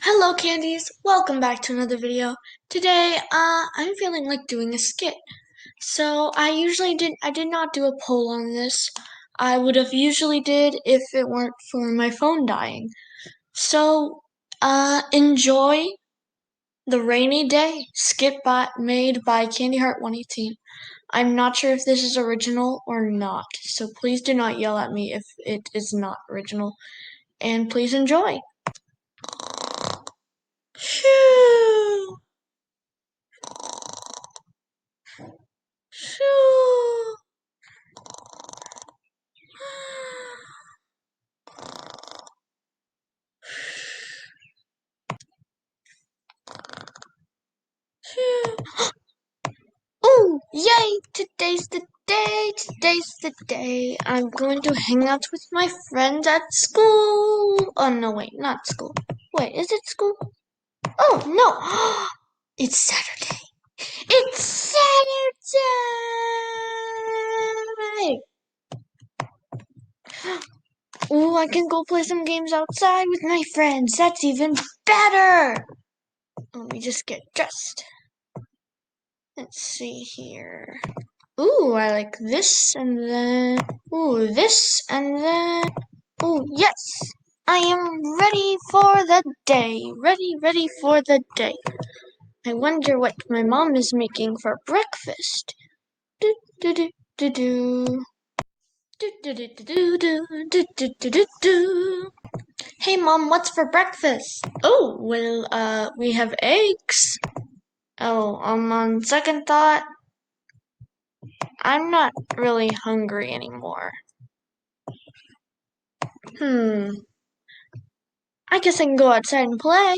Hello candies, welcome back to another video. Today, I'm feeling like doing a skit. So I did not do a poll on this. I would have usually did if it weren't for my phone dying. So, enjoy the rainy day made by candyheart118. I'm not sure if this is original or not, so please do not yell at me if it is not original. And please enjoy. Shoo! Shoo! Shoo! Oh, yay! Today's the day. I'm going to hang out with my friends at school. Oh, no, wait, not school. Wait, is it school? Oh, no! It's Saturday. It's Saturday! Oh, I can go play some games outside with my friends. That's even better! Let me just get dressed. Let's see here. Ooh, I like this and then. Ooh, this and then. Ooh, yes! I am ready for the day. Ready for the day. I wonder what my mom is making for breakfast. Do do do do do. Do do do do do do do do do do. Hey mom, what's for breakfast? Oh, well, we have eggs. Oh, on second thought, I'm not really hungry anymore. I guess I can go outside and play.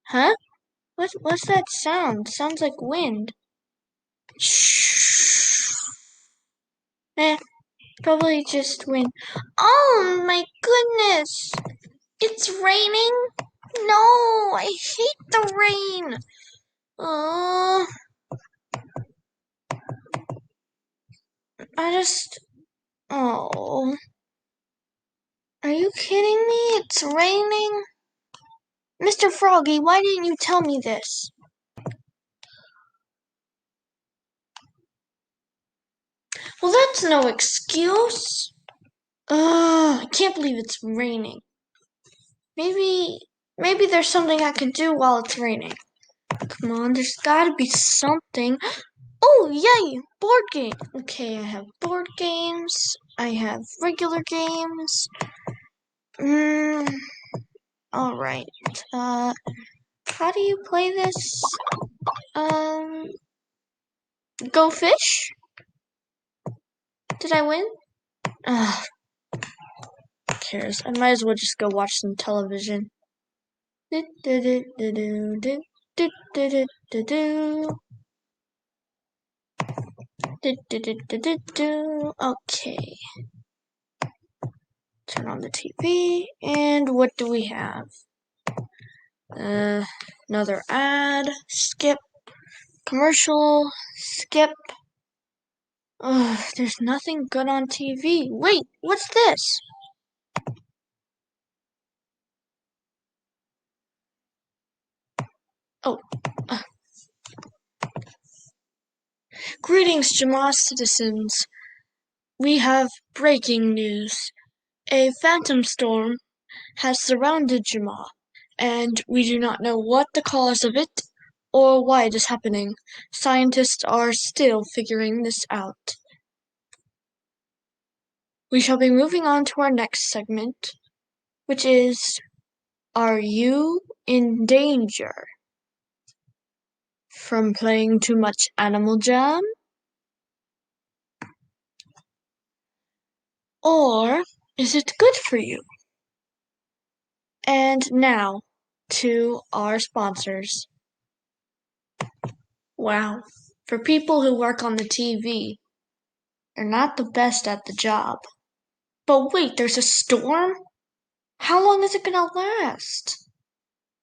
Huh? What's that sound? Sounds like wind. Eh, probably just wind. Oh my goodness! It's raining? No, I hate the rain. Oh, I just. Oh. Are you kidding me? It's raining? Mr. Froggy, why didn't you tell me this? Well, that's no excuse. I can't believe it's raining. Maybe there's something I can do while it's raining. Come on, there's gotta be something. Oh, yay! Board game. Okay, I have board games. I have regular games. Alright. How do you play this? Go fish? Did I win? Ugh. Who cares? I might as well just go watch some television. Okay. Turn on the TV, and what do we have? Another ad. Skip. Commercial. Skip. There's nothing good on TV. Wait, what's this? Oh. Greetings, Jamah citizens. We have breaking news. A phantom storm has surrounded Jamah, and we do not know what the cause of it or why it is happening. Scientists are still figuring this out. We shall be moving on to our next segment, which is, are you in danger from playing too much Animal Jam? Or is it good for you? And now, to our sponsors. Wow, for people who work on the TV, they're not the best at the job. But wait, there's a storm? How long is it gonna last?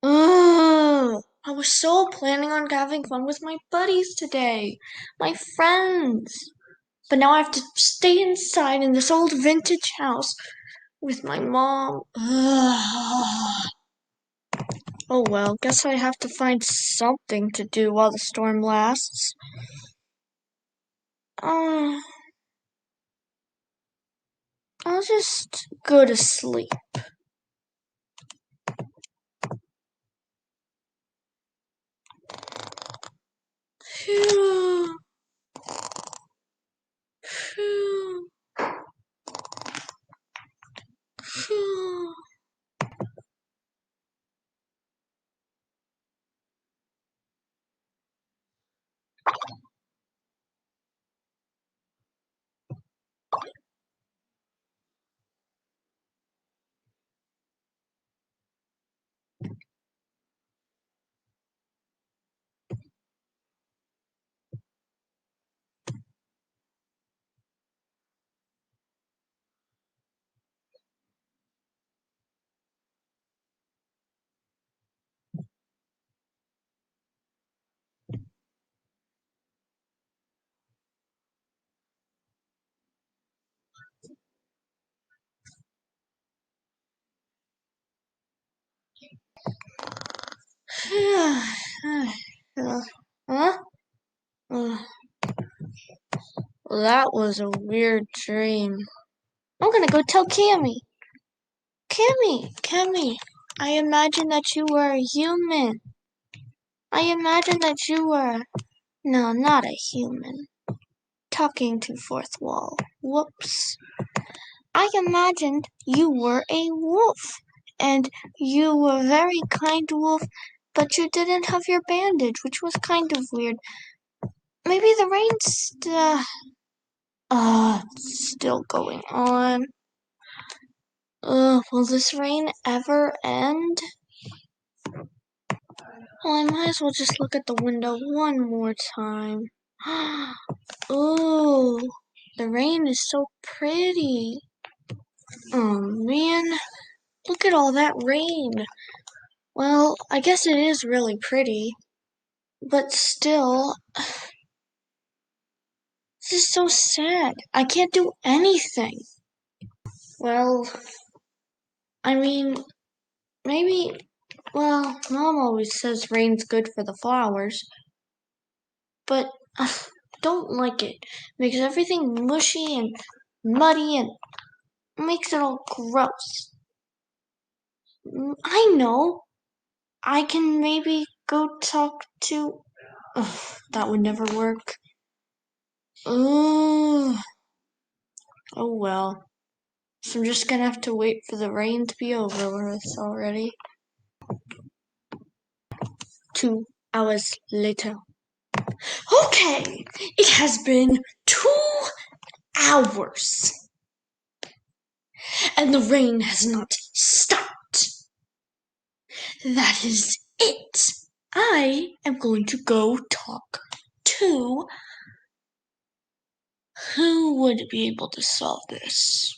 Ugh. I was so planning on having fun with my buddies today. My friends. But now I have to stay inside in this old vintage house with my mom. Ugh. Oh well, guess I have to find something to do while the storm lasts. I'll just go to sleep. Phew. Phew. Phew. Huh? Well, that was a weird dream. I'm gonna go tell Cammy. Cammy, I imagined that you were a human. I imagined that you were, no, not a human. Talking to fourth wall. Whoops. I imagined you were a wolf, and you were a very kind wolf, but you didn't have your bandage, which was kind of weird. Maybe the rain's still going on. Will this rain ever end? Well, I might as well just look at the window one more time. Ooh, the rain is so pretty. Oh man, look at all that rain. Well, I guess it is really pretty, but still, this is so sad. I can't do anything. Well, I mean, maybe, well, Mom always says rain's good for the flowers, but I don't like it. Makes everything mushy and muddy and makes it all gross. I know. I can maybe go talk to. Ugh, that would never work. Ugh. Oh well. So I'm just gonna have to wait for the rain to be over with already. 2 hours later. Okay, it has been 2 hours, and the rain has not stopped. That is it. I am going to go talk to who would be able to solve this.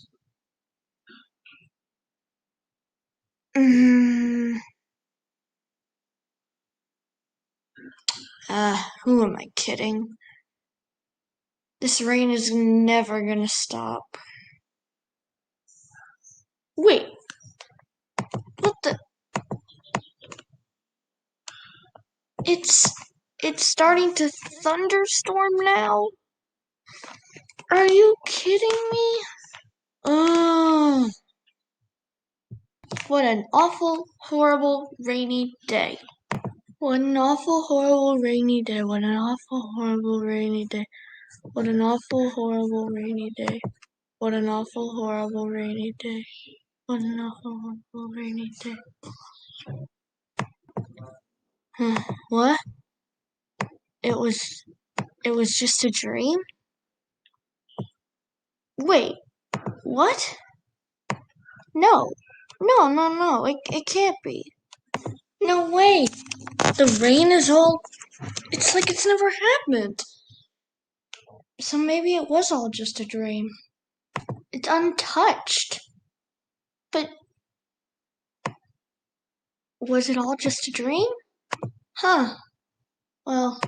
Who am I kidding? This rain is never gonna stop. Wait, what the? It's starting to thunderstorm now? Are you kidding me? Ugh. What an awful, horrible, rainy day. What an awful, horrible, rainy day. What an awful, horrible, rainy day. What an awful, horrible, rainy day. What an awful, horrible, rainy day. What an awful, horrible, rainy day. What? It was just a dream? Wait, what? No. No. It can't be. No way. The rain is all. It's like it's never happened. So maybe it was all just a dream. It's untouched. But was it all just a dream? Huh. Well,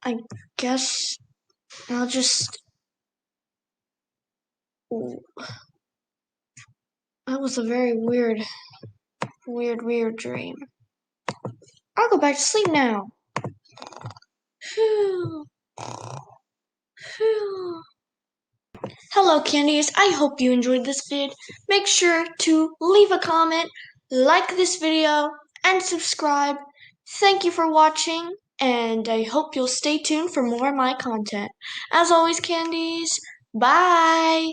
I guess I'll just... Ooh, that was a very weird dream. I'll go back to sleep now. Phew. Phew. Hello, candies. I hope you enjoyed this vid. Make sure to leave a comment, like this video, and subscribe. Thank you for watching, and I hope you'll stay tuned for more of my content. As always, candies, bye!